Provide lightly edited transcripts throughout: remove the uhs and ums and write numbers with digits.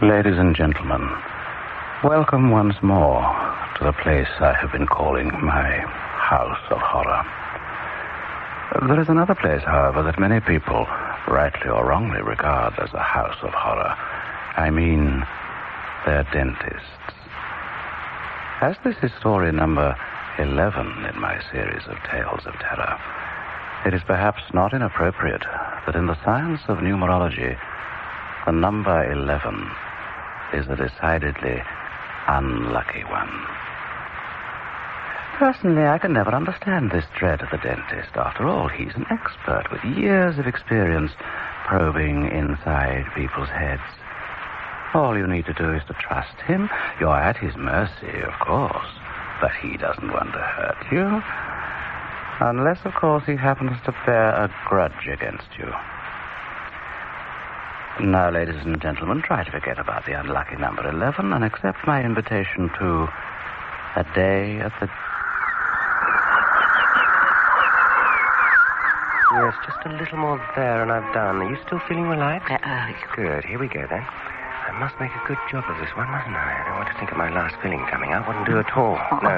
Ladies and gentlemen, welcome once more to the place I have been calling my house of horror. There is another place, however, that many people, rightly or wrongly, regard as a house of horror. I mean, their dentists. As this is story number 11 in my series of tales of terror, it is perhaps not inappropriate that in the science of numerology, the number 11 is a decidedly unlucky one. Personally, I can never understand this dread of the dentist. After all, he's an expert with years of experience probing inside people's heads. All you need to do is to trust him. You're at his mercy, of course, but he doesn't want to hurt you. Unless, of course, he happens to bear a grudge against you. Now, ladies and gentlemen, try to forget about the unlucky number 11 and accept my invitation to a day at the... Yes, just a little more there and I've done. Are you still feeling relaxed? Good. Here we go, then. I must make a good job of this one, mustn't I? I don't want to think of my last filling coming out. Wouldn't do at all. No.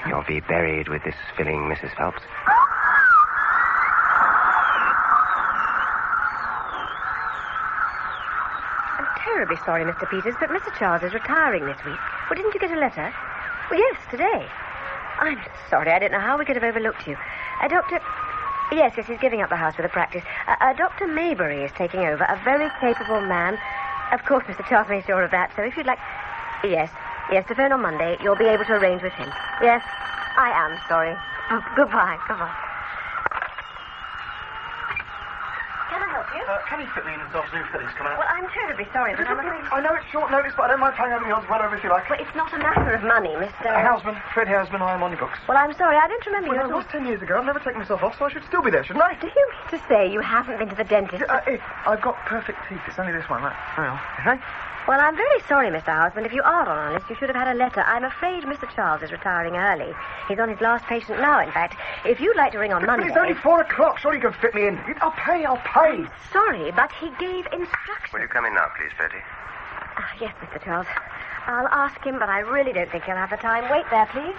You'll be buried with this filling, Mrs. Phelps. Terribly sorry, Mr. Peters, but Mr. Charles is retiring this week. Well, didn't you get a letter? Well, yes, today. I'm sorry. I don't know how we could have overlooked you. Doctor... Yes, he's giving up the house for the practice. Dr. Maybury is taking over, a very capable man. Of course, Mr. Charles made sure of that, so if you'd like... Yes, to phone on Monday, you'll be able to arrange with him. Yes, I am sorry. Oh, goodbye. Can I help you? Can you fit me in this afternoon for this come out? Well, I'm terribly sorry, but I'm afraid... I know it's short notice, but I don't mind paying over the odds well over if you like. Well, it's not a matter of money, Mr... Houseman, Fred Houseman, I am on your books. Well, I'm sorry, I don't remember Well, you... that was 10 years ago. I've never taken myself off, so I should still be there, shouldn't I? Do you mean to say you haven't been to the dentist? I've got perfect teeth. It's only this one, right? Hang on. Okay? Well, I'm very sorry, Mr. Houseman. If you are honest, you should have had a letter. I'm afraid Mr. Charles is retiring early. He's on his last patient now, in fact. If you'd like to ring on Monday... But it's only 4 o'clock. Surely you can fit me in. I'll pay. I'm sorry, but he gave instructions. Will you come in now, please, Betty? Yes, Mr. Charles. I'll ask him, but I really don't think he'll have the time. Wait there, please.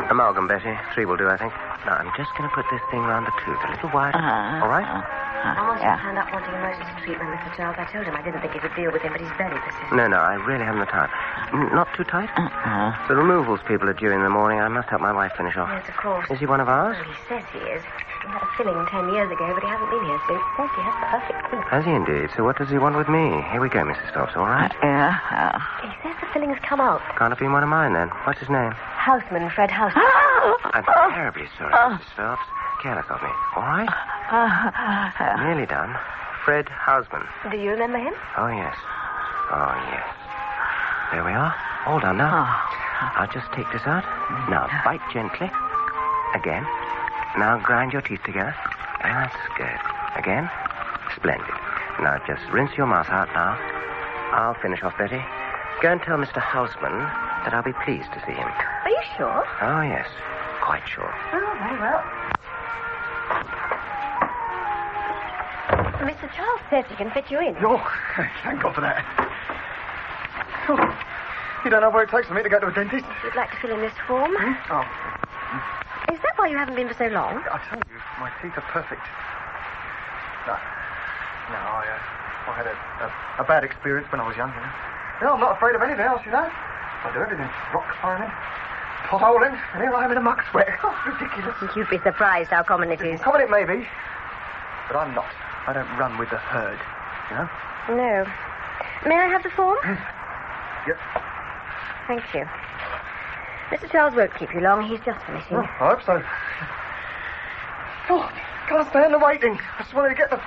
Amalgam, Betty. 3 will do, I think. Now, I'm just going to put this thing round the tooth a little wider. All right? Almost turned up wanting emergency treatment, Mr. Charles. I told him I didn't think he could deal with him, but he's very persistent. No, I really haven't the time. Not too tight? The removals people are due in the morning. I must help my wife finish off. Yes, of course. Is he one of ours? Well, he says he is. He had a filling 10 years ago, but he hasn't been here since. He says he has perfect teeth. Has he indeed? So what does he want with me? Here we go, Mrs. Phelps, all right? He says the filling's come out. Can't have been one of mine, then. What's his name? Houseman, Fred Houseman. I'm terribly sorry, Mrs. Phelps. Careless of me. All right? Nearly done. Fred Houseman. Do you remember him? Oh, yes. There we are. All done now. I'll just take this out. Now, bite gently. Again. Now, grind your teeth together. That's good. Again. Splendid. Now, just rinse your mouth out now. I'll finish off, Betty. Go and tell Mr. Houseman that I'll be pleased to see him. Are you sure? Oh, yes. Quite sure. Oh, very well. Mr. Charles says he can fit you in. Oh, thank God for that. Oh, you don't know where it takes for me to go to a dentist? You'd like to fill in this form? Oh. Is that why you haven't been for so long? I tell you, my teeth are perfect. No, I had a bad experience when I was young, you know. No, I'm not afraid of anything else, you know. I do everything. Rock climbing, potholing, and here I am in a muck sweat. Oh, ridiculous. You'd be surprised how common it is. Common it may be, but I'm not. I don't run with the herd, you know? No. May I have the form? Yep. Thank you. Mr. Charles won't keep you long. He's just finishing. Oh, I hope so. Oh, can't stand the waiting. I just wanted to get the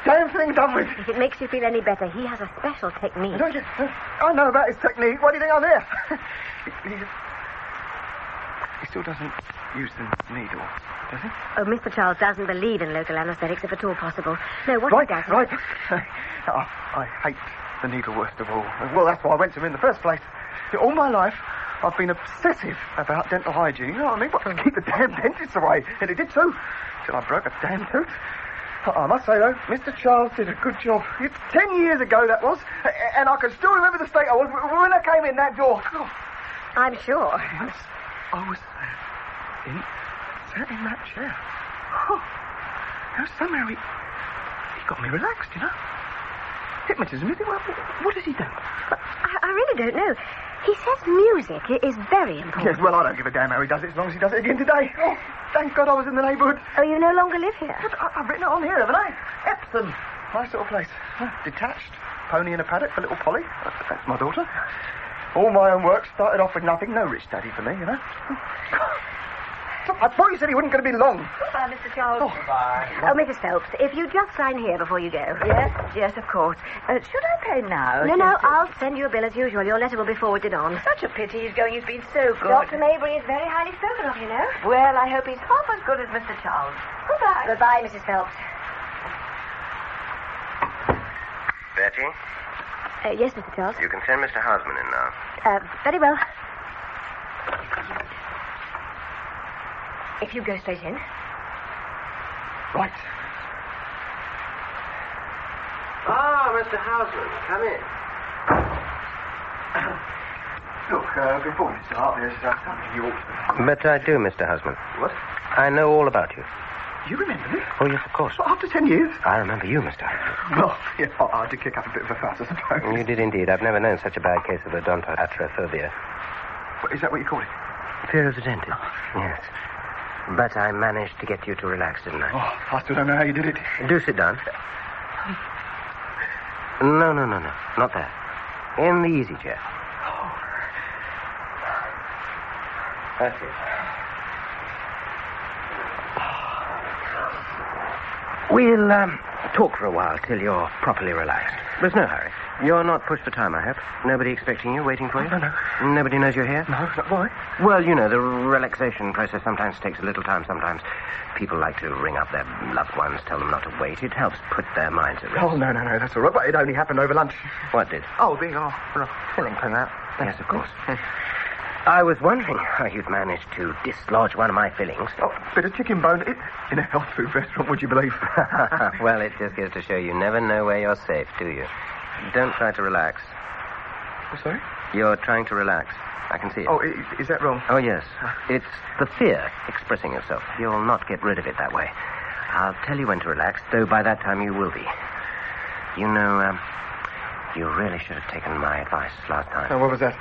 damn thing done with. If it makes you feel any better, he has a special technique. Don't you? I know about his technique. Why do you think I'm here? He still doesn't use the needle, does he? Oh, Mr. Charles doesn't believe in local anesthetics if at all possible. No, what right, he does... Right. I hate the needle worst of all. Well, that's why I went to him in the first place. All my life, I've been obsessive about dental hygiene. You know what I mean? But to keep the damn dentist away. And it did too. Till I broke a damn tooth. I must say, though, Mr. Charles did a good job. It's 10 years ago, that was. And I can still remember the state I was when I came in that door. God. I'm sure. Yes, I was sat in that chair. Oh. Now, somehow he got me relaxed, you know. Hypnotism, is it? Well, what does he do? I really don't know. He says music is very important. Yes, well, I don't give a damn how he does it as long as he does it again today. Oh, thank God I was in the neighbourhood. Oh, you no longer live here? But I've written it on here, haven't I? Epsom. Nice little place. Detached. Pony in a paddock for little Polly. That's my daughter. All my own work started off with nothing. No rich daddy for me, you know. I thought you said he wasn't going to be long. Goodbye, Mr. Charles. Goodbye. Oh, Mrs. Phelps, if you just sign here before you go. Yes, of course. Should I pay now? No, I'll send you a bill as usual. Your letter will be forwarded on. Such a pity he's going. He's been so good. Dr. Mabry is very highly spoken of, you know. Well, I hope he's half as good as Mr. Charles. Goodbye. Goodbye, Mrs. Phelps. Betty? Yes, Mr. Charles. You can send Mr. Houseman in now. Very well. If you go straight in. Right. Mr. Houseman, come in. Look, before you start, there's something you ought to know. But I do, Mr. Houseman. What? I know all about you. You remember me? Oh, yes, of course. Well, after 10 years? I remember you, Mr. Houseman. Well, yeah, I did kick up a bit of a fuss, I suppose. You did indeed. I've never known such a bad case of odontoatrophobia. Is that what you call it? Fear of the dentist. Yes. But I managed to get you to relax, didn't I? Oh, I still don't know how you did it. Do sit down. No. Not there. In the easy chair. That's it. We'll talk for a while till you're properly relaxed. There's no hurry. You're not pushed for time, I hope. Nobody expecting you, waiting for you? No. Nobody knows you're here? No, why? Well, you know, the relaxation process sometimes takes a little time. Sometimes people like to ring up their loved ones, tell them not to wait. It helps put their minds at rest. Oh, no, that's all right. But it only happened over lunch. What did? Oh, the filling came out. Yes, of course. I was wondering how you'd managed to dislodge one of my fillings. Oh, bit of chicken bone in a health food restaurant, would you believe? Well, it just goes to show you never know where you're safe, do you? Don't try to relax. Sorry? You're trying to relax. I can see it. Oh, is that wrong? Oh, yes. It's the fear expressing itself. You'll not get rid of it that way. I'll tell you when to relax, though by that time you will be. You know, you really should have taken my advice last time. Oh, what was that?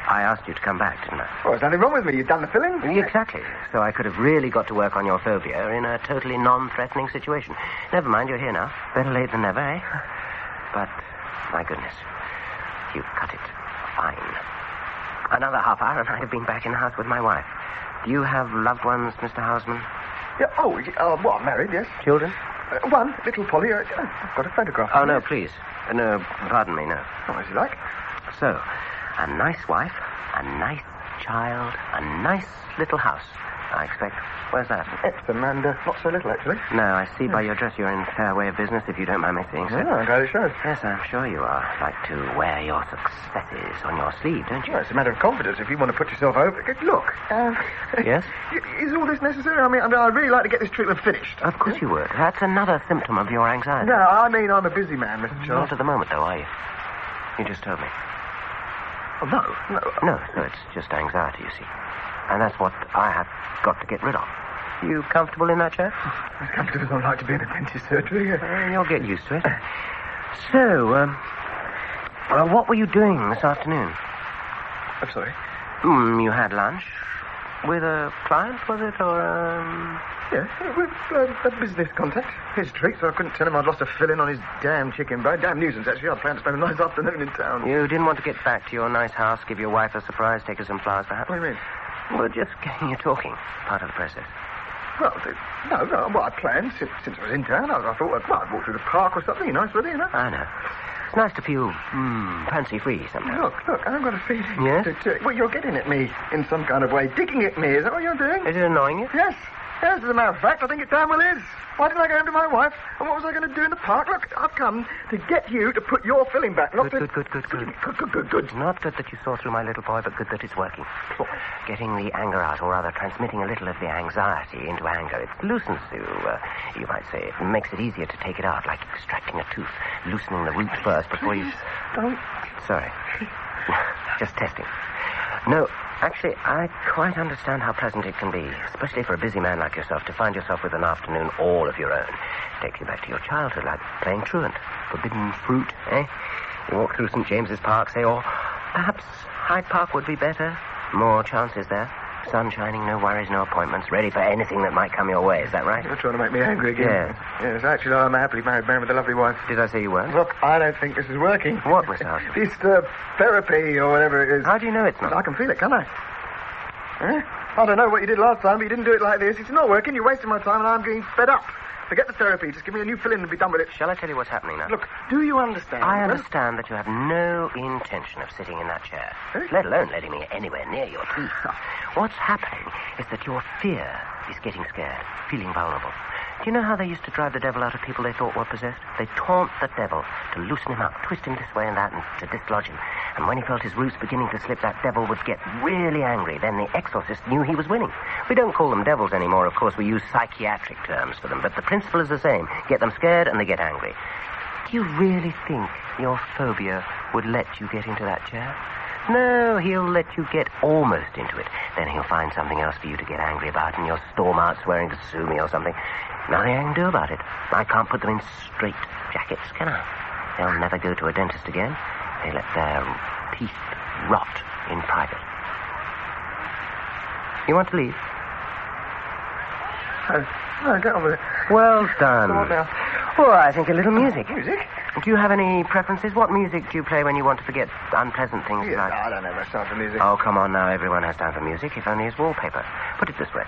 I asked you to come back, didn't I? Oh, there's nothing wrong with me. You've done the filling? Exactly. So I could have really got to work on your phobia in a totally non-threatening situation. Never mind, you're here now. Better late than never, eh? But, my goodness, you've cut it fine. Another half hour and I'd have been back in the house with my wife. Do you have loved ones, Mr. Houseman? Yeah, well, I'm married, yes. Children? One, little Polly. I've got a photograph. Oh, no, please. No, pardon me, no. Oh, as you like. So, a nice wife, a nice child, a nice little house, I expect. Where's that? Epsom, and not so little, actually. No, I see by your dress you're in fair way of business, if you don't mind me saying so. Yeah, I'm glad it shows. Yes, I'm sure you are. Like to wear your successes on your sleeve, don't you? Well, it's a matter of confidence if you want to put yourself over. Look. Yes? Is all this necessary? I mean, I'd really like to get this treatment finished. Of course you would. That's another symptom of your anxiety. No, I mean, I'm a busy man, Mr. Charles. Not at the moment, though, are you? You just told me. Oh, no. No, it's just anxiety, you see. And that's what I have got to get rid of. You comfortable in that chair? As comfortable as I like to be in a dentist surgery. You'll get used to it. So, what were you doing this afternoon? I'm sorry? You had lunch with a client, was it, or, Yes, with a business contact. His treat, so I couldn't tell him I'd lost a filling on his damn chicken bone. Damn nuisance, actually. I planned to spend a nice afternoon in town. You didn't want to get back to your nice house, give your wife a surprise, take her some flowers, perhaps? What do you mean? Well, just getting you talking. Part of the process. Well, no, I planned since I was in town. I thought I'd walk through the park or something. Nice weather, you know. I know. It's nice to feel fancy-free sometimes. Look, I've got a feeling. Yes? Well, you're getting at me in some kind of way. Digging at me. Is that what you're doing? Is it annoying you? Yes. Yes, as a matter of fact, I think it damn well is. Why didn't I go home to my wife? And what was I going to do in the park? Look, I've come to get you to put your filling back. Not Good. Good. Not good that you saw through my little boy, but good that it's working. Getting the anger out, or rather transmitting a little of the anxiety into anger. It loosens you might say. It makes it easier to take it out, like extracting a tooth, loosening the root first before you... Don't... Sorry. Just testing. No, actually, I quite understand how pleasant it can be, especially for a busy man like yourself, to find yourself with an afternoon all of your own. Takes you back to your childhood, like playing truant. Forbidden fruit, eh? You walk through St. James's Park, say, or perhaps Hyde Park would be better. More chances there. Sun shining, no worries, no appointments, ready for anything that might come your way. Is that right? You're trying to make me angry again. Yes. Yes, actually, I'm a happily married man with a lovely wife. Did I say you weren't? Look, I don't think this is working. What, Mr. Houghton? This therapy or whatever it is. How do you know it's not? I can feel it, can't I? I don't know what you did last time, but you didn't do it like this. It's not working. You're wasting my time, and I'm getting fed up. Forget the therapy. Just give me a new fill-in and be done with it. Shall I tell you what's happening now? Look, do you understand? I understand that you have no intention of sitting in that chair, let alone letting me anywhere near your teeth. What's happening is that your fear is getting scared, feeling vulnerable. Do you know how they used to drive the devil out of people they thought were possessed? They taunt the devil to loosen him up, twist him this way and that, and to dislodge him. And when he felt his roots beginning to slip, that devil would get really angry. Then the exorcist knew he was winning. We don't call them devils anymore, of course. We use psychiatric terms for them. But the principle is the same. Get them scared and they get angry. Do you really think your phobia would let you get into that chair? No, he'll let you get almost into it. Then he'll find something else for you to get angry about, and you'll storm out swearing to sue me or something. Nothing I can do about it. I can't put them in straight jackets, can I? They'll never go to a dentist again. They let their teeth rot in private. You want to leave? No, get on with it. Well done. Come on now. Well, I think a little music. Music? Do you have any preferences? What music do you play when you want to forget unpleasant things Yeah, like... I don't have much time for music. Oh, come on now. Everyone has time for music, if only as wallpaper. Put it this way.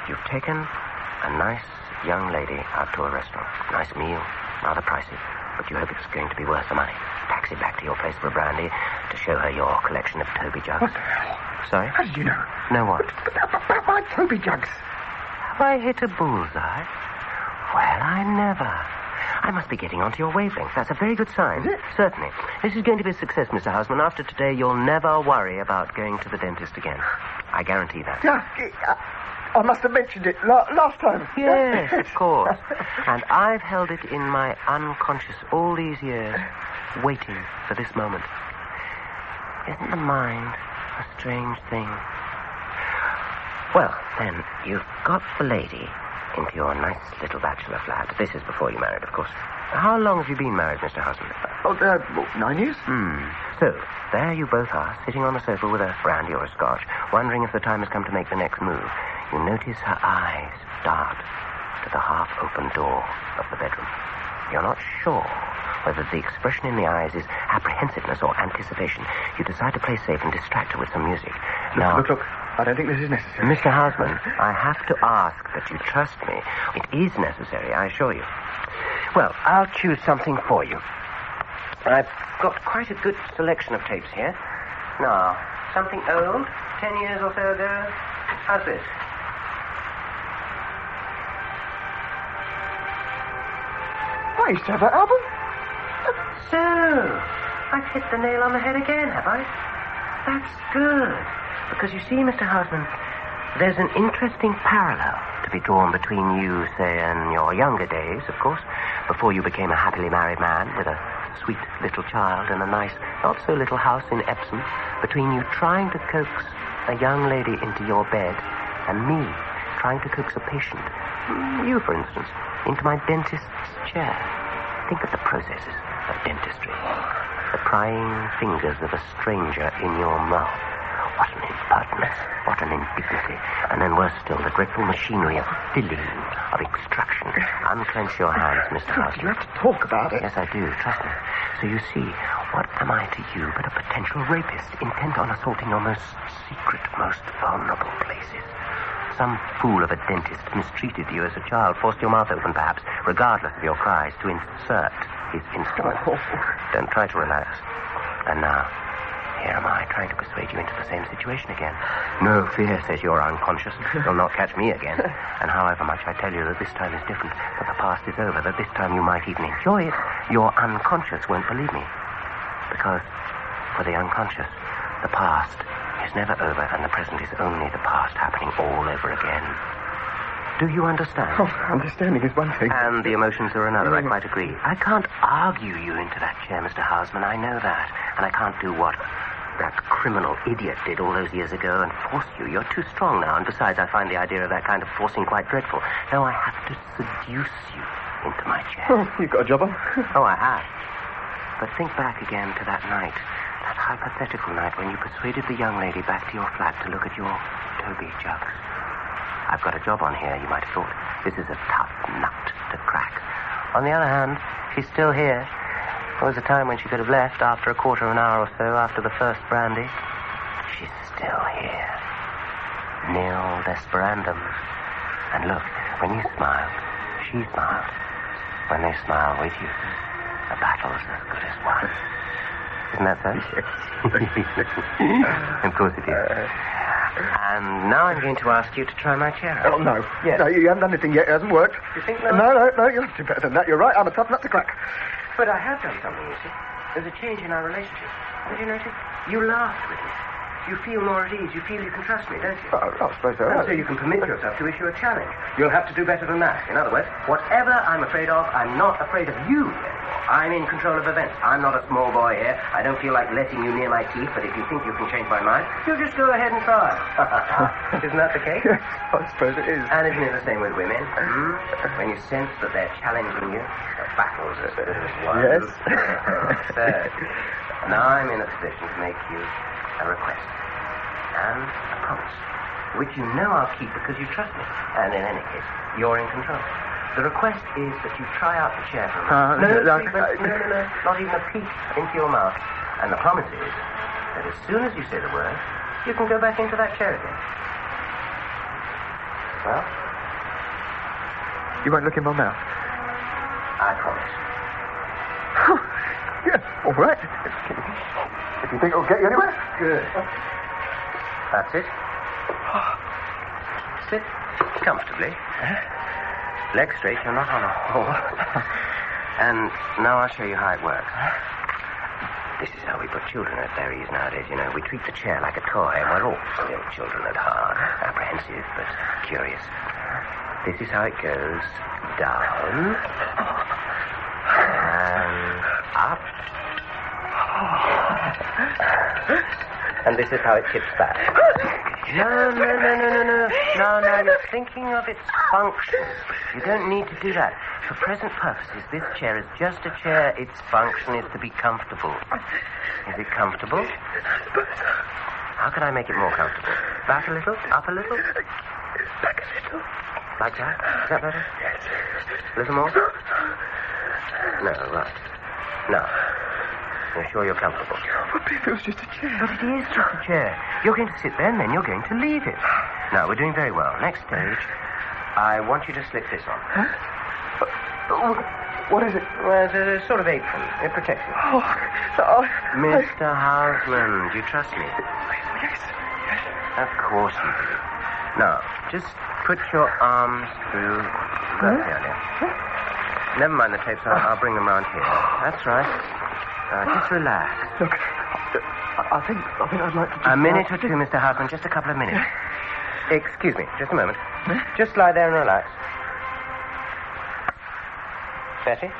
You've taken a nice young lady out to a restaurant. Nice meal, rather pricey, but you hope it's going to be worth the money. Taxi back to your place for a brandy to show her your collection of Toby jugs. What the hell? Sorry? How did you know? Know what? About my Toby jugs. Have I hit a bullseye? Well, I never. I must be getting onto your wavelength. That's a very good sign. Is it? Certainly. This is going to be a success, Mr. Houseman. After today, you'll never worry about going to the dentist again. I guarantee that. Yeah, I must have mentioned it last time. Yes, of course. And I've held it in my unconscious all these years, waiting for this moment. Isn't the mind a strange thing? Well, then, you've got the lady into your nice little bachelor flat. This is before you married, of course. How long have you been married, Mr. Houseman? 9 years? So, there you both are, sitting on the sofa with a brandy or a scotch, wondering if the time has come to make the next move. You notice her eyes dart to the half-open door of the bedroom. You're not sure whether the expression in the eyes is apprehensiveness or anticipation. You decide to play safe and distract her with some music. Look. I don't think this is necessary. Mr. Houseman, I have to ask that you trust me. It is necessary, I assure you. Well, I'll choose something for you. I've got quite a good selection of tapes here. Now, something old, 10 years or so ago. How's this? I used to have that album. So, I've hit the nail on the head again, have I? That's good. Because you see, Mr. Houseman, there's an interesting parallel to be drawn between you, say, and your younger days, of course, before you became a happily married man with a sweet little child and a nice, not-so-little house in Epsom, between you trying to coax a young lady into your bed and me trying to coax a patient, you, for instance, into my dentist's chair. Think of the processes of dentistry. The prying fingers of a stranger in your mouth. What an impertinence. What an indignity. And then worse still, the dreadful machinery of filling, of extraction. Unclench your hands, Mr. Houseman. You have to talk about it. Yes, I do. Trust me. So you see, what am I to you but a potential rapist intent on assaulting your most secret, most vulnerable places? Some fool of a dentist mistreated you as a child, forced your mouth open, perhaps, regardless of your cries, to insert his instrument. Don't try to relax. And now, Here am I, trying to persuade you into the same situation again. No fear, says you're unconscious. You'll not catch me again. And however much I tell you that this time is different, that the past is over, that this time you might even enjoy it, your unconscious won't believe me. Because for the unconscious, the past is never over, and the present is only the past happening all over again. Do you understand? Oh, understanding is one thing. And the emotions are another, I quite agree. I can't argue you into that chair, Mr. Houseman, I know that. And I can't do what that criminal idiot did all those years ago and force you. You're too strong now, and besides, I find the idea of that kind of forcing quite dreadful. No, I have to seduce you into my chair. Oh, you've got a job on? Oh, I have. But think back again to that night, that hypothetical night when you persuaded the young lady back to your flat to look at your Toby jugs. I've got a job on here, you might have thought. This is a tough nut to crack. On the other hand, she's still here. There was a time when she could have left after a quarter of an hour or so after the first brandy. She's still here. Nil desperandum. And look, when you smiled, she smiled. When they smile with you, the battle's as good as won. Isn't that so? Of course it is. And now I'm going to ask you to try my chair out. Oh, no. Yes. No, you haven't done anything yet. It hasn't worked. You think not? No, you have to do better than that. You're right. I'm a tough nut to crack. But I have done something, you see. There's a change in our relationship. Did you notice? You laughed with me. You feel more at ease. You feel you can trust me, don't you? Oh, I suppose so. And so you can permit yourself to issue a challenge. You'll have to do better than that. In other words, whatever I'm afraid of, I'm not afraid of you anymore. I'm in control of events. I'm not a small boy here. I don't feel like letting you near my teeth, but if you think you can change my mind, you'll just go ahead and try. Isn't that the case? Yes, I suppose it is. And isn't it the same with women? When you sense that they're challenging you, the battle's as good as won. Yes. So, now I'm in a position to make you a request and a promise, which you know I'll keep because you trust me. And in any case, you're in control. The request is that you try out the chair for a moment. No, not even a peek into your mouth. And the promise is that as soon as you say the word, you can go back into that chair again. Well? You won't look in my mouth? I promise. Yeah, all right. If you think it'll get you anywhere. Good. That's it. Sit comfortably. Legs straight, you're not on a hole. And now I'll show you how it works. This is how we put children at their ease nowadays, you know. We treat the chair like a toy, and we're all still children at heart. Apprehensive, but curious. This is how it goes. Down. And up. And this is how it tips back. No. No, you're thinking of its function. You don't need to do that. For present purposes, this chair is just a chair. Its function is to be comfortable. Is it comfortable? How can I make it more comfortable? Back a little? Up a little? Back a little. Like that? Is that better? Yes. A little more? No, right. Now, you're sure you're comfortable? But it was just a chair. But it is just a chair. You're going to sit there and then you're going to leave it. Now, we're doing very well. Next stage, I want you to slip this on. Huh? What is it? Well, it's a sort of apron. It protects you. Oh, Mr. Houseman, do you trust me? Yes. Of course you do. Now, just put your arms through... That's the idea. Never mind the tapes. I'll bring them round here. That's right. Just relax. Look, I think I'd like to just... A minute or two, Mr. Houseman. Just a couple of minutes. Excuse me. Just a moment. Just lie there and relax. Betty?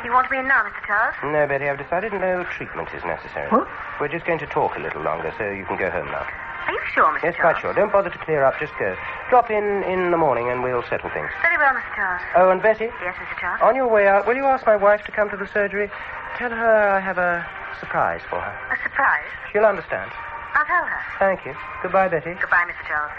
You want me in now, Mr. Charles? No, Betty. I've decided no treatment is necessary. What? We're just going to talk a little longer, so you can go home now. Are you sure, Mr. Yes, Charles? quite sure. Don't bother to clear up. Just go. Drop in the morning and we'll settle things. Very well, Mr. Charles. Oh, and Betty? Yes, Mr. Charles? On your way out, will you ask my wife to come to the surgery? Tell her I have a surprise for her. A surprise? She'll understand. I'll tell her. Thank you. Goodbye, Betty. Goodbye, Mr. Charles.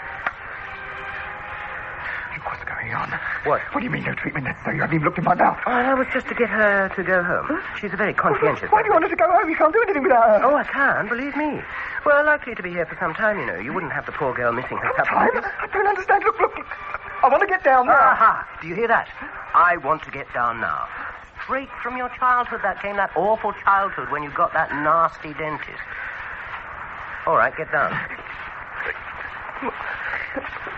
Look what's going on. What? What do you mean no treatment necessary? You haven't even looked in my mouth. Oh, that was just to get her to go home. She's a very conscientious Why do you want her to go home? You can't do anything without her. Oh, I can, believe me. We're likely to be here for some time, you know. You wouldn't have the poor girl missing her supper. Time? I don't understand. Look. I want to get down now. Aha! Do you hear that? I want to get down now. Straight from your childhood that came, that awful childhood when you got that nasty dentist. All right, get down.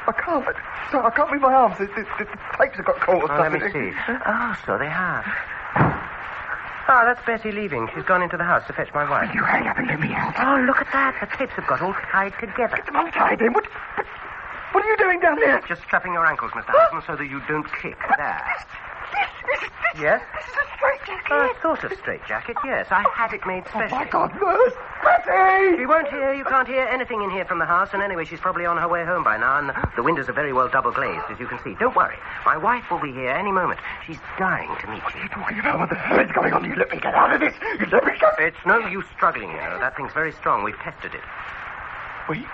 I can't. I can't move my arms. The tapes have got caught or Oh, let something. me see. Oh, so they have. Ah, that's Bessie leaving. She's gone into the house to fetch my wife. You hurry up and let me out. Oh, look at that. The tapes have got all tied together. Get them untied then. What are you doing down there? Just strapping your ankles, Mr. Hudson, so that you don't kick. There. Yes? This is a straitjacket. A sort of straitjacket, yes. I had it made Oh, specially. my God, nurse. Bessie! She won't hear. You can't hear anything in here from the house. And anyway, she's probably on her way home by now. And the windows are very well double glazed, as you can see. Don't worry. My wife will be here any moment. She's dying to meet you. What are you talking about? What the hell is going on? You let me get out of this. You let me go. It's no use struggling, you know. That thing's very strong. We've tested it. Wait.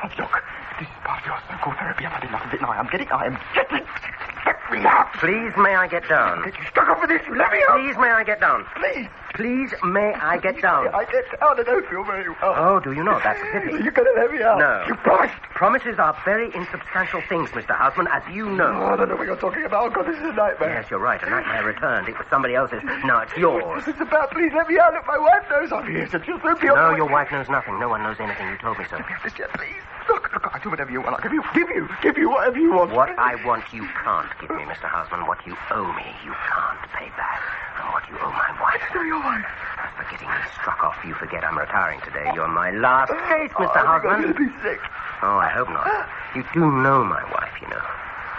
Oh, look. This is part of your so-called therapy. I've had enough of it now. I am getting... Let me out. Please, may I get down? Get you stuck up with this. You let me out. Please, may I get down? Please. Please, may I get down? I get down. I don't feel very well. Oh, do you not? That's a pity. You're going to let me out. No. You promised. Promises are very insubstantial things, Mr. Houseman, as you know. Oh, I don't know what you're talking about. Oh, God, this is a nightmare. Yes, you're right. A nightmare returned. It was somebody else's. Now it's yours. What's this about? Please let me out. Look, my wife knows I'm here. So just let me out. No, your wife knows nothing. No one knows anything. You told me so. Let me out this yet, please. Look, I'll do whatever you want. I'll give you whatever you want. What I want you can't give me, Mr. Houseman. What you owe me, you can't pay back. And what you owe my wife. So your wife. As for getting me struck off, you forget I'm retiring today. You're my last case, Mr. Houseman. I'm going to be sick. Oh, I hope not. You do know my wife, you know.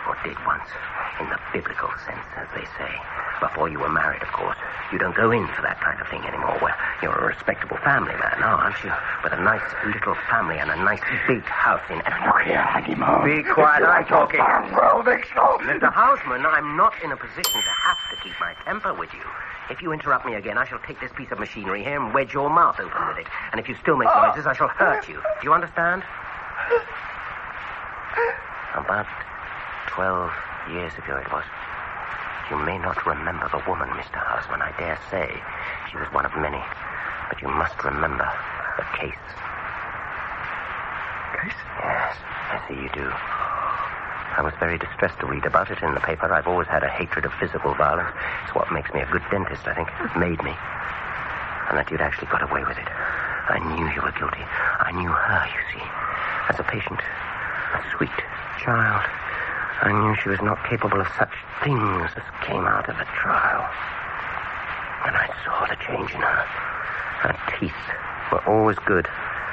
Or did once. In the biblical sense, as they say. Before you were married, of course. You don't go in for that kind of thing anymore. Well, you're a respectable family man now, aren't you? With a nice little family and a nice big house in... Look here, honeymoon. Be quiet, I'm talking. Well, next off. Mr. Houseman, I'm not in a position to have to keep my temper with you. If you interrupt me again, I shall take this piece of machinery here and wedge your mouth open with it. And if you still make noises, I shall hurt you. Do you understand? About 12 years ago it was. You may not remember the woman, Mr. Houseman, I dare say. She was one of many. But you must remember the case. Case? Yes, I see you do. I was very distressed to read about it in the paper. I've always had a hatred of physical violence. It's what makes me a good dentist, I think. It made me. And that you'd actually got away with it. I knew you were guilty. I knew her, you see. As a patient. A sweet child. I knew she was not capable of such things as came out of the trial. And I saw the change in her. Her teeth were always good,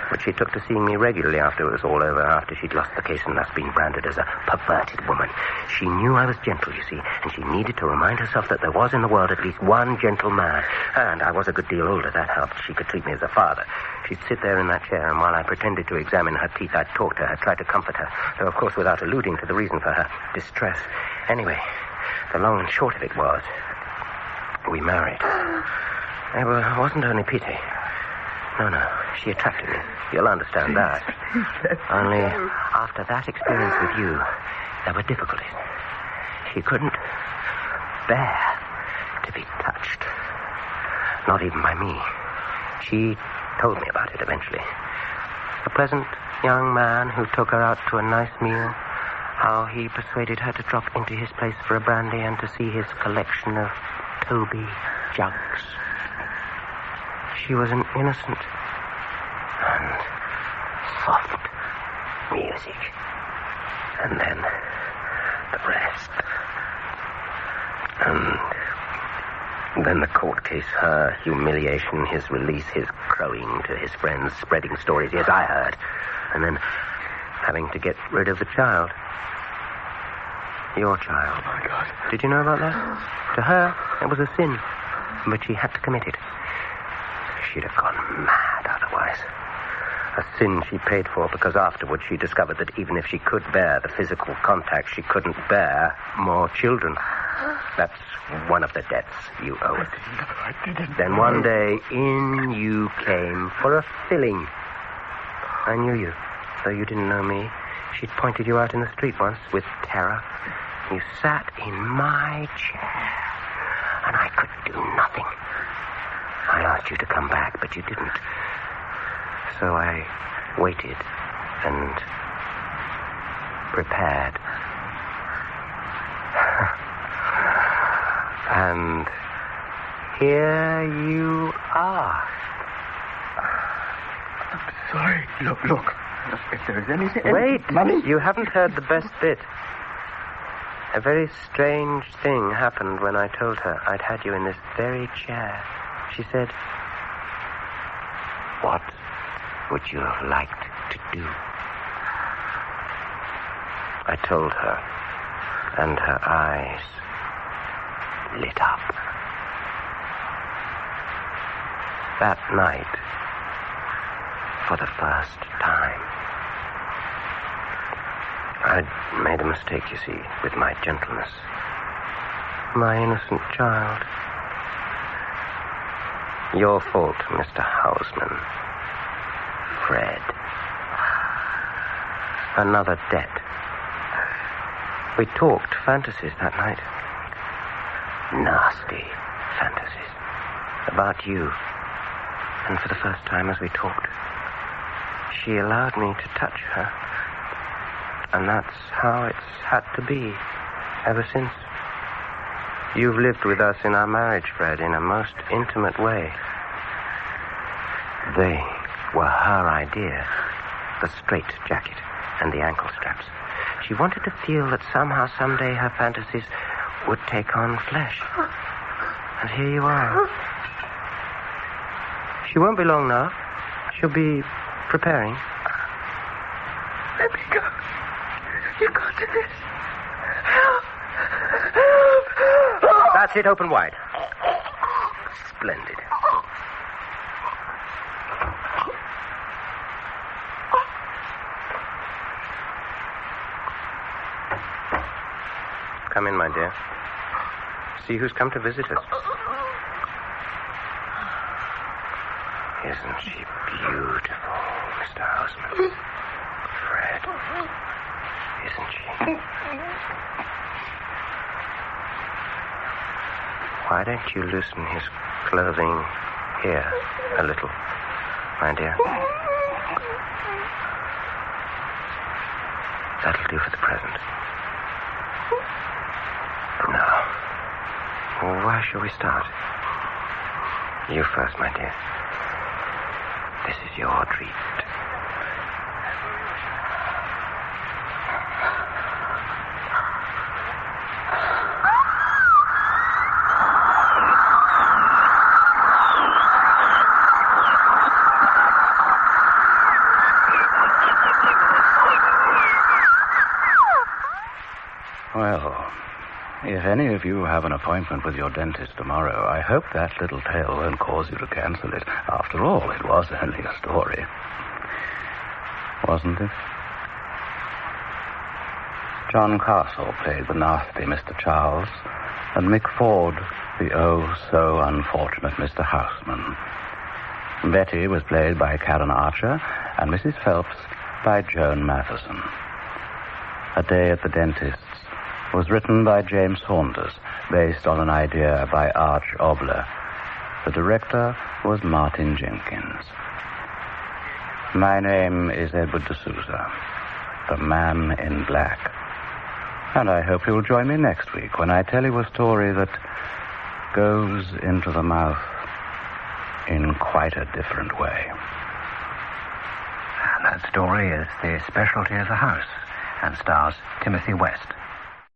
but she took to seeing me regularly after it was all over, after she'd lost the case and thus been branded as a perverted woman. She knew I was gentle, you see, and she needed to remind herself that there was in the world at least one gentle man. And I was a good deal older. That helped. She could treat me as a father. She'd sit there in that chair, and while I pretended to examine her teeth, I'd talk to her, try to comfort her, though, of course, without alluding to the reason for her distress. Anyway, the long and short of it was, we married. It wasn't only pity. No, she attracted me. You'll understand that. Only after that experience with you, there were difficulties. She couldn't bear to be touched. Not even by me. She told me about it eventually. A pleasant young man who took her out to a nice meal. How he persuaded her to drop into his place for a brandy and to see his collection of Toby jugs. She was an innocent and soft music. And then the rest. And then the court case, her humiliation, his release, his crowing to his friends, spreading stories, yes, I heard. And then having to get rid of the child. Your child. Oh, my God. Did you know about that? To her, it was a sin, but she had to commit it. She'd have gone mad otherwise. A sin she paid for because afterwards she discovered that even if she could bear the physical contact, she couldn't bear more children. That's one of the debts you owe us. I didn't. Then one day, in you came for a filling. I knew you, though you didn't know me. She'd pointed you out in the street once with terror. You sat in my chair, and I could do nothing. I asked you to come back, but you didn't. So I waited and prepared. And here you are. sorry. Look. If there is anything... Wait. Money? You haven't heard the best bit. A very strange thing happened when I told her I'd had you in this very chair. She said, "What would you have liked to do?" I told her, and her eyes lit up. That night, for the first time, I'd made a mistake, you see, with my gentleness. My innocent child. Your fault, Mr. Houseman. Fred. Another debt. We talked fantasies that night. Nasty fantasies. About you. And for the first time as we talked, she allowed me to touch her. And that's how it's had to be ever since. You've lived with us in our marriage, Fred, in a most intimate way. They were her idea. The straight jacket and the ankle straps. She wanted to feel that somehow, someday, her fantasies would take on flesh. And here you are. She won't be long now. She'll be preparing. Let me go. You can't do this. Help! That's it, open wide. Splendid. Come in, my dear. See who's come to visit us. Isn't she beautiful, Mr. Houseman? Fred, isn't she? Why don't you loosen his clothing here a little, my dear? That'll do for the present. Now, where shall we start? You first, my dear. This is your treat. Well, if any of you have an appointment with your dentist tomorrow, I hope that little tale won't cause you to cancel it. After all, it was only a story. Wasn't it? John Castle played the nasty Mr. Charles, and Mick Ford, the oh-so-unfortunate Mr. Houseman. Betty was played by Karen Archer, and Mrs. Phelps by Joan Matheson. A Day at the Dentist's was written by James Saunders, based on an idea by Arch Obler. The director was Martin Jenkins. My name is Edward D'Souza, the Man in Black. And I hope you'll join me next week when I tell you a story that goes into the mouth in quite a different way. And that story is The Specialty of the House and stars Timothy West.